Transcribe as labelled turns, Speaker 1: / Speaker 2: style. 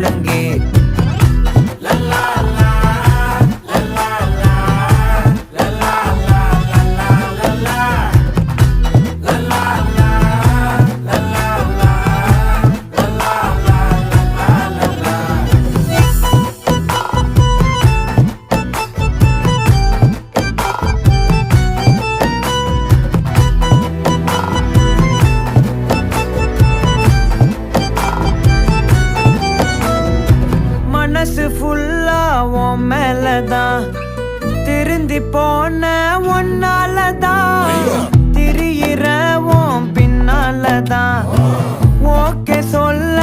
Speaker 1: ஒழுங்கே. மனசு ஃபுல்லா உன் மேலதான், திருந்தி போன ஒன்னாலதான், திரியிற உன் பின்னாலதான், ஓகே சொல்ல